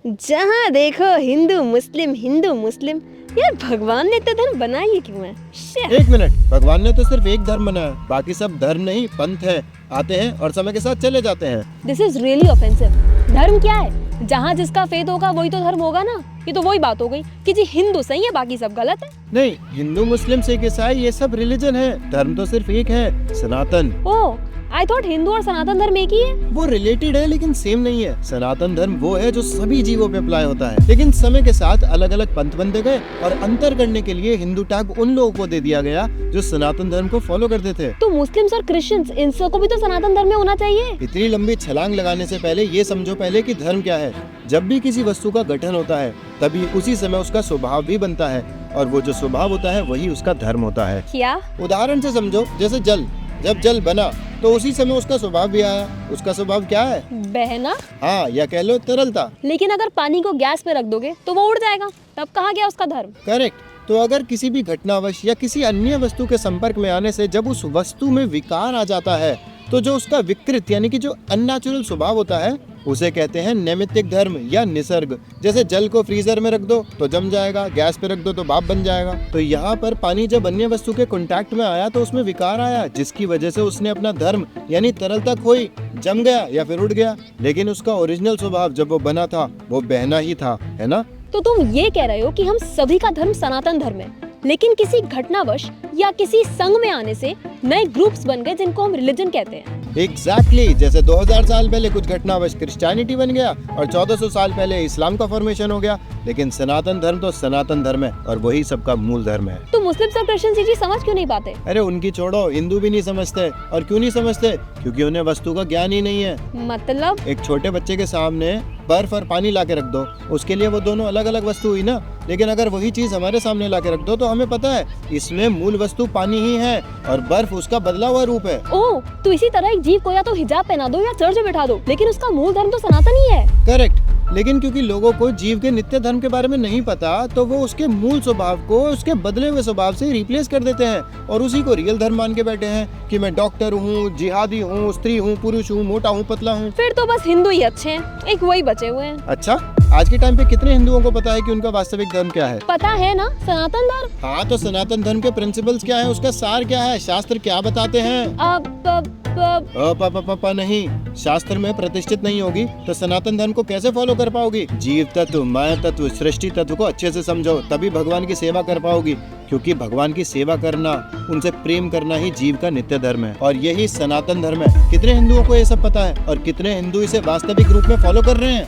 जहाँ देखो हिंदू मुस्लिम। यार भगवान ने तो धर्म बनाया क्यों है? एक मिनट, भगवान ने तो सिर्फ एक धर्म बनाया, बाकी सब धर्म नहीं पंथ है, आते हैं और समय के साथ चले जाते हैं। This is really offensive. धर्म क्या है? जहाँ जिसका फेथ होगा वही तो धर्म होगा ना। ये तो वही बात हो गई कि जी हिंदू सही है बाकी सब गलत है। नहीं, हिंदू मुस्लिम सिख ईसाई ये सब रिलीजन है, धर्म तो सिर्फ एक है, सनातन। ओह, आई थॉट हिंदू और सनातन धर्म एक ही है। वो रिलेटेड है लेकिन सेम नहीं है। सनातन धर्म वो है जो सभी जीवों पे अप्लाई होता है, लेकिन समय के साथ अलग अलग पंथ बनते गए और अंतर करने के लिए हिंदू टैग उन लोगों को दे दिया गया जो सनातन धर्म को फॉलो करते थे। तो मुस्लिम्स और क्रिश्चियंस इन सबको भी तो सनातन धर्म में होना चाहिए। इतनी लंबी छलांग लगाने से पहले ये समझो पहले कि धर्म क्या है। जब भी किसी वस्तु का गठन होता है तभी उसी समय उसका स्वभाव भी बनता है, और वो जो स्वभाव होता है वही उसका धर्म होता है। क्या? उदाहरण से समझो, जैसे जल, जब जल बना तो उसी समय उसका स्वभाव भी आया। उसका स्वभाव क्या है? बहना। हाँ, या कह लो तरलता। लेकिन अगर पानी को गैस पे रख दोगे तो वो उड़ जाएगा, तब कहाँ गया उसका धर्म? करेक्ट। तो अगर किसी भी घटनावश या किसी अन्य वस्तु के संपर्क में आने से जब उस वस्तु में विकार आ जाता है तो जो उसका विकृत यानी कि जो अननेचुरल स्वभाव होता है उसे कहते हैं नैमित्तिक धर्म या निसर्ग। जैसे जल को फ्रीजर में रख दो तो जम जाएगा, गैस पे रख दो तो भाप बन जाएगा। तो यहाँ पर पानी जब अन्य वस्तु के कांटेक्ट में आया तो उसमें विकार आया, जिसकी वजह से उसने अपना धर्म यानी तरलता खोई, जम गया या फिर उड़ गया। लेकिन उसका ओरिजिनल स्वभाव जब वो बना था वो बहना ही था, है ना? तो तुम ये कह रहे हो कि हम सभी का धर्म सनातन धर्म है, लेकिन किसी घटनावश या किसी संघ में आने से नए ग्रुप्स बन गए जिनको हम रिलीजन कहते हैं। एग्जैक्टली जैसे 2000 साल पहले कुछ घटनावश क्रिश्चियनिटी बन गया और 1400 साल पहले इस्लाम का फॉर्मेशन हो गया, लेकिन सनातन धर्म तो सनातन धर्म है और वही सबका मूल धर्म है। तो मुस्लिम और क्रिश्चियन जी समझ क्यों नहीं पाते? अरे उनकी छोड़ो, हिंदू भी नहीं समझते। और क्यों नहीं समझते? क्योंकि उन्हें वस्तु का ज्ञान ही नहीं है। मतलब? एक छोटे बच्चे के सामने बर्फ और पानी ला के रख दो, उसके लिए वो दोनों अलग अलग वस्तु हुई ना। लेकिन अगर वही चीज हमारे सामने ला के रख दो तो हमें पता है इसमें मूल वस्तु पानी ही है और बर्फ उसका बदला हुआ रूप है। ओह, तो इसी तरह एक जीव को या तो हिजाब पहना दो या चर्च में बिठा दो, लेकिन उसका मूल धर्म तो सनातन ही है। करेक्ट। लेकिन क्योंकि लोगों को जीव के नित्य धर्म के बारे में नहीं पता तो वो उसके मूल स्वभाव को उसके बदले हुए स्वभाव से रिप्लेस कर देते हैं और उसी को रियल धर्म मान के बैठे हैं कि मैं डॉक्टर हूँ, जिहादी हूँ, स्त्री हूँ, पुरुष हूँ, मोटा हूँ, पतला हूँ। फिर तो बस हिंदू ही अच्छे हैं, एक वही बचे हुए हैं। अच्छा, आज के टाइम पे कितने हिंदुओं को पता है कि उनका वास्तविक धर्म क्या है? पता है ना, सनातन धर्म। हाँ, तो सनातन धर्म के प्रिंसिपल्स क्या है, उसका सार क्या है, शास्त्र क्या बताते हैं? नहीं, शास्त्र में प्रतिष्ठित नहीं होगी तो सनातन धर्म को कैसे फॉलो कर पाओगी? जीव तत्व, माया तत्व, सृष्टि तत्व को अच्छे से समझो, तभी भगवान की सेवा कर पाओगी। क्योंकि भगवान की सेवा करना, उनसे प्रेम करना ही जीव का नित्य धर्म है और यही सनातन धर्म है। कितने हिंदुओं को ये सब पता है और कितने हिंदू इसे वास्तविक रूप में फॉलो कर रहे हैं?